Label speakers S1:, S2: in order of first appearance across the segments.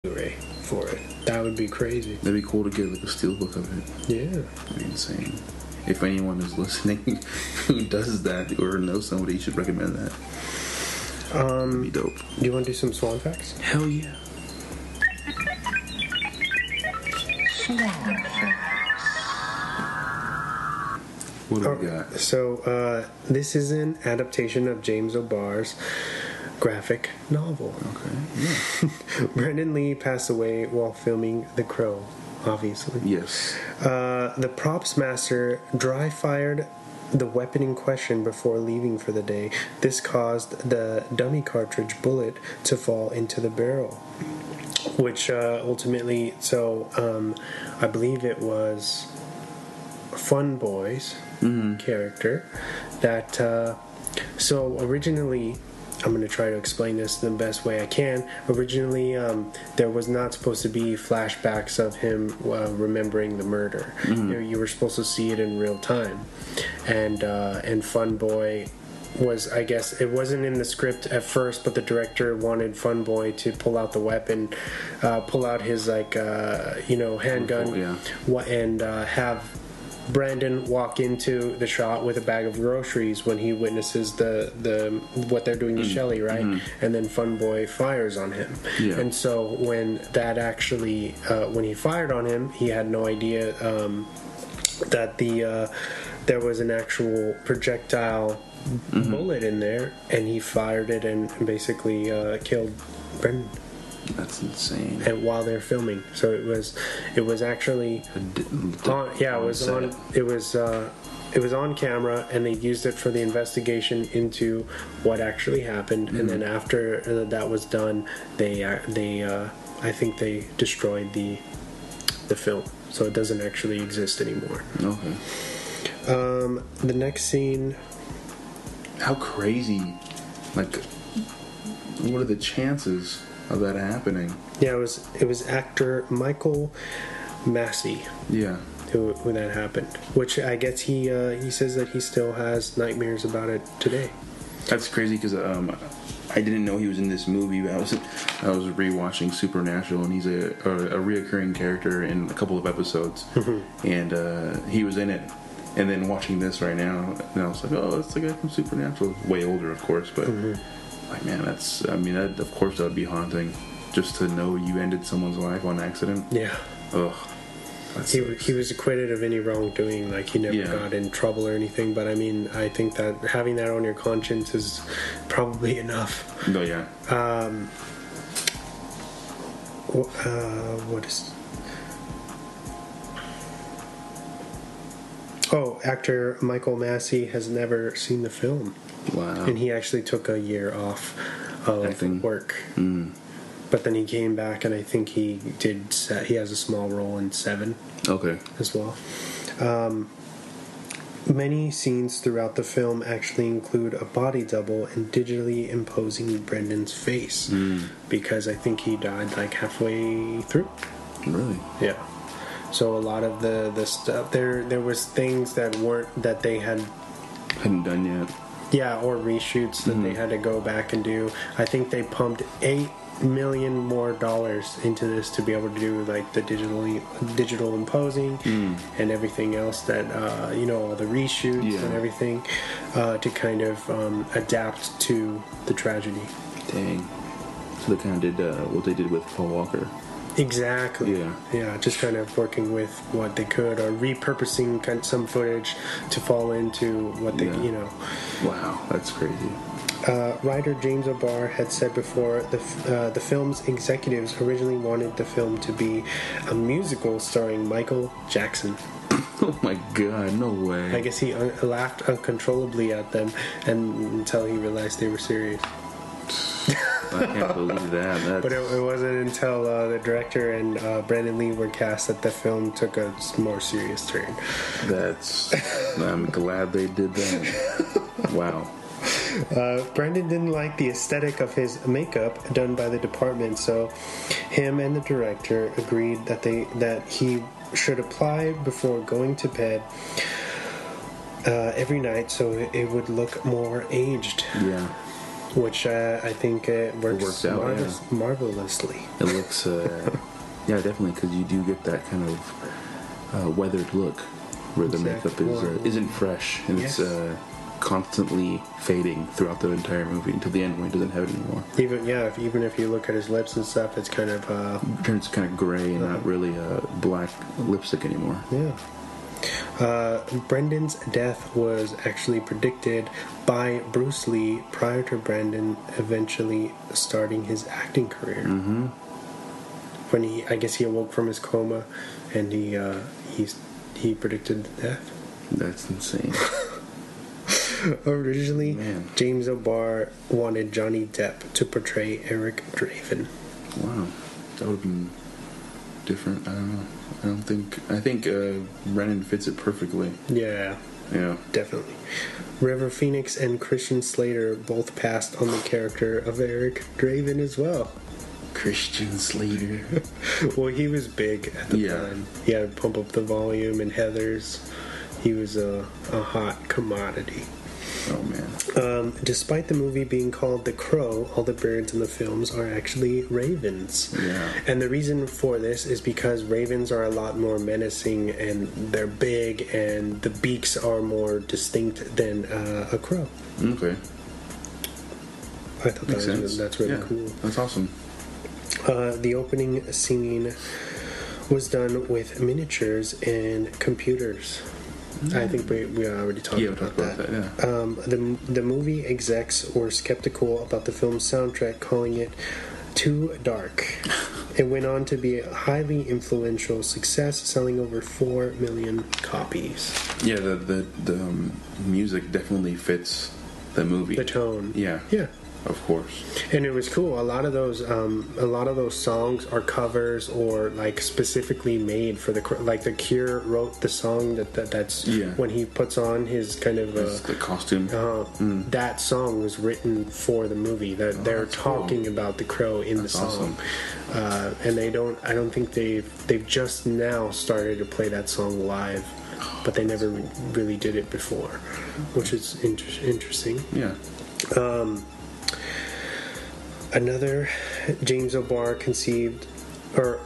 S1: Blu-ray for it. That would be crazy.
S2: That'd be cool to get like a steelbook of it.
S1: Yeah.
S2: That'd be insane. If anyone is listening who does that or knows somebody, you should recommend that. That'd be dope.
S1: Do you want to do some Swan facts?
S2: Hell yeah. What do we got?
S1: So, this is an adaptation of James O'Barr's graphic novel.
S2: Okay, yeah.
S1: Brandon Lee passed away while filming The Crow, obviously.
S2: Yes.
S1: The props master dry-fired the weapon in question before leaving for the day. This caused the dummy cartridge bullet to fall into the barrel, which ultimately, I believe it was Fun Boy's character that, originally, I'm going to try to explain this the best way I can. Originally, there was not supposed to be flashbacks of him remembering the murder. You were supposed to see it in real time. And Fun Boy was, I guess, it wasn't in the script at first, but the director wanted Fun Boy to pull out the weapon, pull out his, handgun, and have Brandon walk into the shot with a bag of groceries when he witnesses the what they're doing to Shelley, right? And then Fun Boy fires on him. Yeah. And so when that actually, when he fired on him, he had no idea that there was an actual projectile bullet in there, and he fired it and basically killed Brandon.
S2: That's insane.
S1: And while they're filming, so it was actually it was on camera, and they used it for the investigation into what actually happened. And then after that was done, they I think they destroyed the film, so it doesn't actually exist anymore.
S2: Okay.
S1: The next scene.
S2: How crazy! Like, what are the chances of that happening?
S1: Yeah, it was actor Michael Massey.
S2: Yeah.
S1: Who that happened? Which I guess he says that he still has nightmares about it today.
S2: That's crazy because I didn't know he was in this movie. I was rewatching Supernatural, and he's a reoccurring character in a couple of episodes, and he was in it. And then watching this right now, and I was like, oh, that's the guy from Supernatural. Way older, of course, but like, man, that, of course, that would be haunting, just to know you ended someone's life on accident.
S1: Yeah.
S2: Ugh.
S1: He was acquitted of any wrongdoing, like he never got in trouble or anything, but I mean, I think that having that on your conscience is probably enough.
S2: Oh, yeah.
S1: What is... Oh, actor Michael Massey has never seen the film.
S2: Wow.
S1: And he actually took a year off of work. But then he came back, and I think he has a small role in Seven.
S2: Okay.
S1: As well. Many scenes throughout the film actually include a body double and digitally imposing Brendan's face. Because I think he died like halfway through.
S2: Really?
S1: Yeah. So a lot of the stuff there was things that they hadn't
S2: done yet.
S1: Yeah, or reshoots that they had to go back and do. I think they pumped $8 million more into this to be able to do like the digital imposing and everything else that all the reshoots and everything to kind of adapt to the tragedy.
S2: Dang. So they kind of did what they did with Paul Walker.
S1: Exactly. Yeah, just kind of working with what they could, or repurposing some footage to fall into what they,
S2: Wow, that's crazy.
S1: Writer James O'Barr had said before the film's executives originally wanted the film to be a musical starring Michael Jackson.
S2: Oh my God, no way.
S1: I guess he laughed uncontrollably at them until he realized they were serious.
S2: I can't believe that.
S1: But it wasn't until the director and Brandon Lee were cast that the film took a more serious turn.
S2: I'm glad they did that. Wow.
S1: Brandon didn't like the aesthetic of his makeup done by the department, so him and the director agreed that he should apply before going to bed every night so it would look more aged.
S2: Yeah.
S1: which I think it works
S2: out,
S1: marvelously.
S2: It looks, yeah, definitely, because you do get that kind of weathered look where the makeup isn't fresh, and it's constantly fading throughout the entire movie until the end when he doesn't have it anymore.
S1: Even if you look at his lips and stuff, it's kind of
S2: it turns kind of gray and not really black lipstick anymore.
S1: Yeah. Brendan's death was actually predicted by Bruce Lee prior to Brandon eventually starting his acting career.
S2: Mm-hmm.
S1: When I guess he awoke from his coma, and he predicted death.
S2: That's insane.
S1: Originally, James O'Barr wanted Johnny Depp to portray Eric Draven.
S2: Wow, that would have been different. I don't know. I think Brennan fits it perfectly.
S1: Yeah, definitely. River Phoenix and Christian Slater both passed on the character of Eric Draven as well.
S2: Christian Slater.
S1: Well, he was big at the time. He had to pump up the volume in Heathers. He was a hot commodity.
S2: Oh, man.
S1: Despite the movie being called The Crow, all the birds in the films are actually ravens.
S2: Yeah.
S1: And the reason for this is because ravens are a lot more menacing, and they're big, and the beaks are more distinct than a crow.
S2: Okay.
S1: I thought that's really cool.
S2: That's awesome.
S1: The opening scene was done with miniatures and computers. I think we already talked about that. The movie execs were skeptical about the film's soundtrack, calling it too dark. It went on to be a highly influential success, selling over 4 million copies.
S2: Yeah, the music definitely fits the movie.
S1: The tone.
S2: Yeah. Of course.
S1: And it was cool. A lot of those songs are covers or like specifically made for The Cure wrote the song that's when he puts on his kind of
S2: the costume.
S1: That song was written for the movie. That they're talking about the crow in the song. Awesome. And I don't think they've just now started to play that song live, but they never really did it before, which is interesting.
S2: Yeah.
S1: Another James O'Barr conceived, let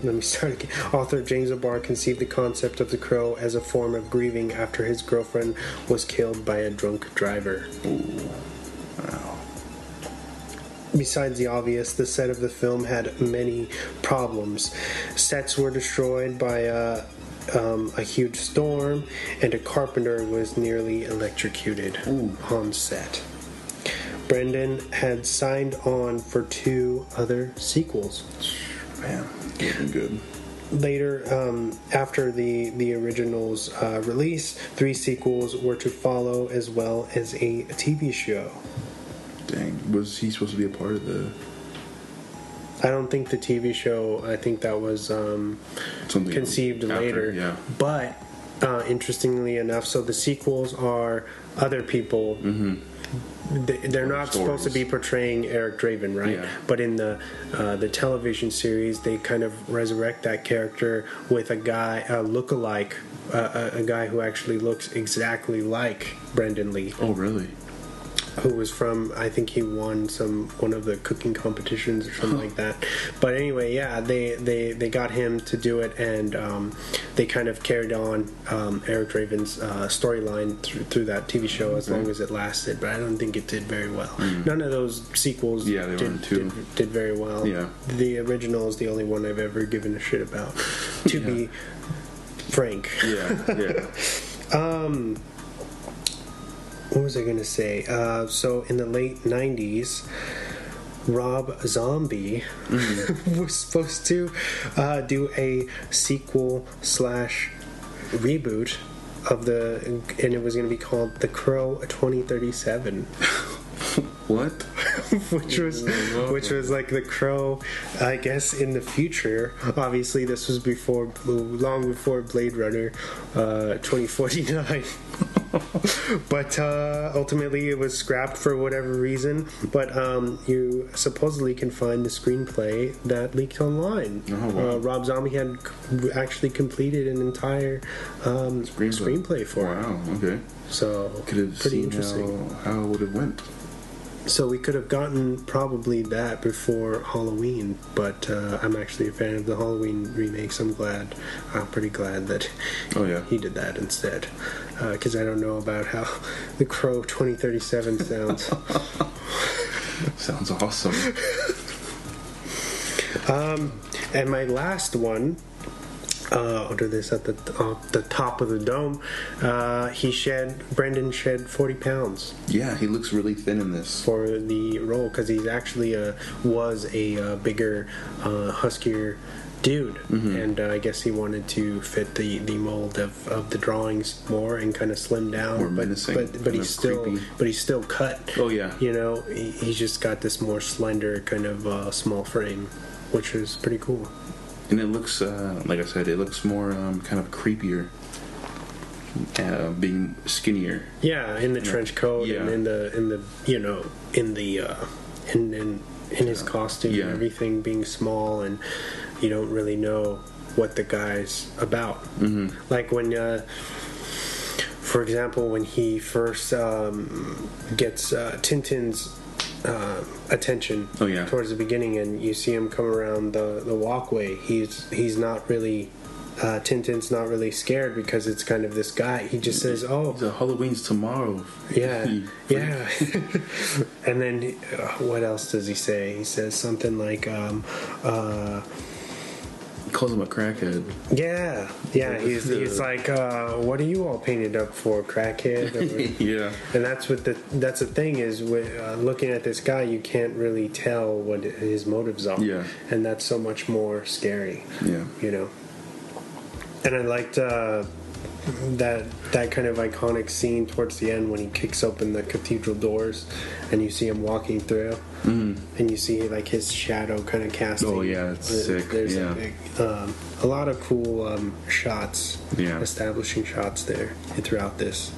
S1: me start again. Author James O'Barr conceived the concept of the crow as a form of grieving after his girlfriend was killed by a drunk driver.
S2: Ooh. Wow.
S1: Besides the obvious, the set of the film had many problems. Sets were destroyed by a huge storm, and a carpenter was nearly electrocuted on set. Brendan had signed on for 2 other sequels.
S2: Man, looking good.
S1: Later, after the original's release, 3 sequels were to follow, as well as a TV show.
S2: Dang, was he supposed to be a part of the...
S1: I don't think the TV show, I think that was conceived later.
S2: Yeah.
S1: But, interestingly enough, so the sequels are other people... Mm-hmm. They're not supposed to be portraying Eric Draven, right? Yeah. But in the television series, they kind of resurrect that character with a guy, a lookalike, a guy who actually looks exactly like Brendan Lee.
S2: Oh, really?
S1: Who was from, I think he won one of the cooking competitions or something like that. But anyway, yeah, they got him to do it, and they kind of carried on Eric Draven's storyline through that TV show as long as it lasted. But I don't think it did very well. None of those sequels did very well.
S2: Yeah.
S1: The original is the only one I've ever given a shit about, to be frank.
S2: Yeah.
S1: What was I going to say? So in the late 90s, Rob Zombie was supposed to do a sequel / reboot of and it was going to be called The Crow 2037.
S2: What?
S1: which was like the Crow, I guess, in the future. Obviously, this was long before Blade Runner 2049. But ultimately it was scrapped for whatever reason. But you supposedly can find the screenplay that leaked online.
S2: Oh, wow.
S1: Rob Zombie had actually completed an entire screenplay for it.
S2: Wow, okay.
S1: So
S2: could have
S1: pretty
S2: seen
S1: interesting.
S2: how it would have went.
S1: So we could have gotten probably that before Halloween, but I'm actually a fan of the Halloween remakes. I'm pretty glad that he did that instead, because I don't know about how The Crow 2037 sounds.
S2: Sounds awesome.
S1: And my last one, under this at the top of the dome, Brendan shed 40 pounds.
S2: Yeah, he looks really thin in this
S1: for the role, because he's actually was a bigger, huskier dude, and I guess he wanted to fit the mold of the drawings more and kind of slim down,
S2: more menacing,
S1: but he's still cut.
S2: Oh yeah,
S1: he's just got this more slender kind of small frame, which is pretty cool.
S2: And it looks, like I said, it looks more kind of creepier, being skinnier.
S1: Yeah, in the trench coat and in his costume and everything being small, and you don't really know what the guy's about. Mm-hmm. Like when, for example, when he first gets Tintin's attention towards the beginning, and you see him come around the walkway, he's not really Tintin's not really scared, because it's kind of this guy. He just says,
S2: Halloween's tomorrow.
S1: Yeah. And then what else does he say? He says something like
S2: he calls him a crackhead.
S1: Yeah. He's like, what are you all painted up for, crackhead?
S2: Yeah.
S1: And that's the thing is, with looking at this guy, you can't really tell what his motives are.
S2: Yeah.
S1: And that's so much more scary.
S2: Yeah.
S1: And I liked that kind of iconic scene towards the end when he kicks open the cathedral doors and you see him walking through, and you see like his shadow kind of casting.
S2: Oh yeah, it's sick.
S1: There's a lot of cool shots, establishing shots there throughout this.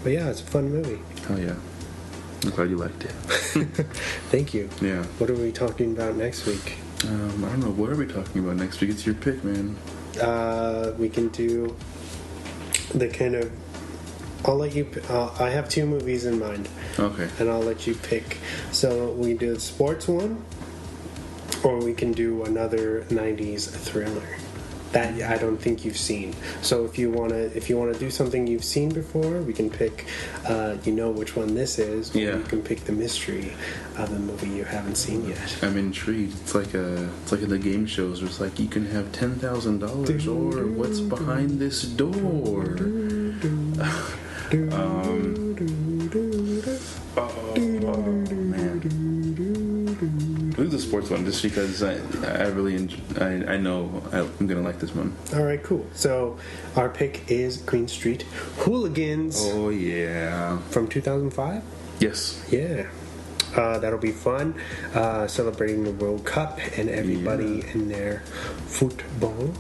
S1: But yeah, it's a fun movie.
S2: Oh yeah, I'm glad you liked it.
S1: Thank you.
S2: Yeah.
S1: What are we talking about next week?
S2: I don't know. What are we talking about next week? It's your pick, man.
S1: We can do the kind of. I'll let you. I have two movies in mind.
S2: Okay.
S1: And I'll let you pick. So we do the sports one, or we can do another '90s thriller that I don't think you've seen. So if you wanna do something you've seen before, we can pick. Which one this is. Or you can pick the mystery of the movie you haven't seen yet.
S2: I'm intrigued. It's like in the game shows where it's like you can have $10,000 or what's behind this door. Man. We'll do the sports one just because I really I know I'm gonna like this one.
S1: All right, cool. So our pick is Green Street Hooligans.
S2: Oh yeah,
S1: from 2005.
S2: Yes.
S1: Yeah. That'll be fun. Celebrating the World Cup and everybody in their football.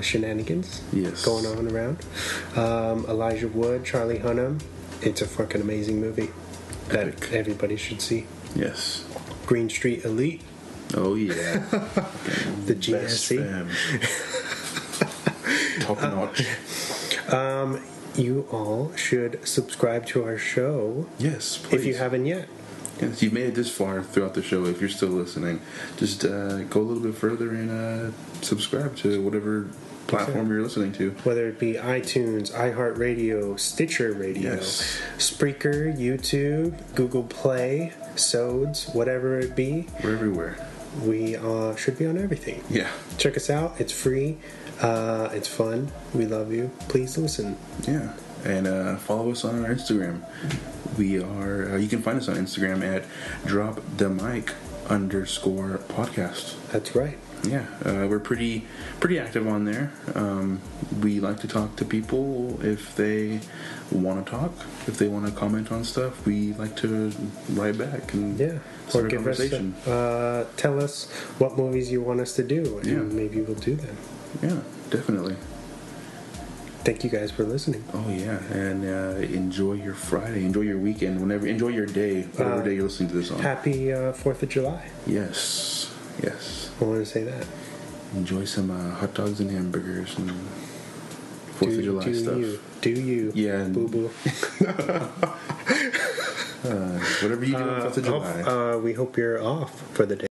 S1: Shenanigans going on around. Elijah Wood, Charlie Hunnam. It's a fucking amazing movie that everybody should see.
S2: Yes.
S1: Green Street Elite.
S2: Oh yeah.
S1: The GSC.
S2: Top notch.
S1: You all should subscribe to our show.
S2: Yes, please.
S1: If you haven't yet.
S2: Yes, you've made it this far throughout the show. If you're still listening, just go a little bit further and subscribe to whatever platform you're listening to. Whether
S1: it be iTunes, iHeartRadio, Stitcher Radio, Spreaker, YouTube, Google Play, Sods, whatever it be.
S2: We're everywhere.
S1: We should be on everything.
S2: Yeah.
S1: Check us out. It's free. It's fun. We love you. Please listen.
S2: Yeah. And follow us on our Instagram. We are. You can find us on Instagram at @dropthemic_podcast.
S1: That's right.
S2: yeah, we're pretty active on there. We like to talk to people if they want to talk, if they want to comment on stuff. We like to write back and start a conversation.
S1: Tell us what movies you want us to do, and maybe we'll do them.
S2: Yeah, definitely.
S1: Thank you guys for listening.
S2: Oh yeah, and enjoy your Friday, enjoy your weekend, enjoy your day, whatever day you're listening to this on.
S1: Happy 4th of July.
S2: Yes.
S1: I want to say that.
S2: Enjoy some hot dogs and hamburgers and 4th of July stuff.
S1: Do you?
S2: Yeah.
S1: Boo boo.
S2: Whatever you do on 4th of July.
S1: We hope you're off for the day.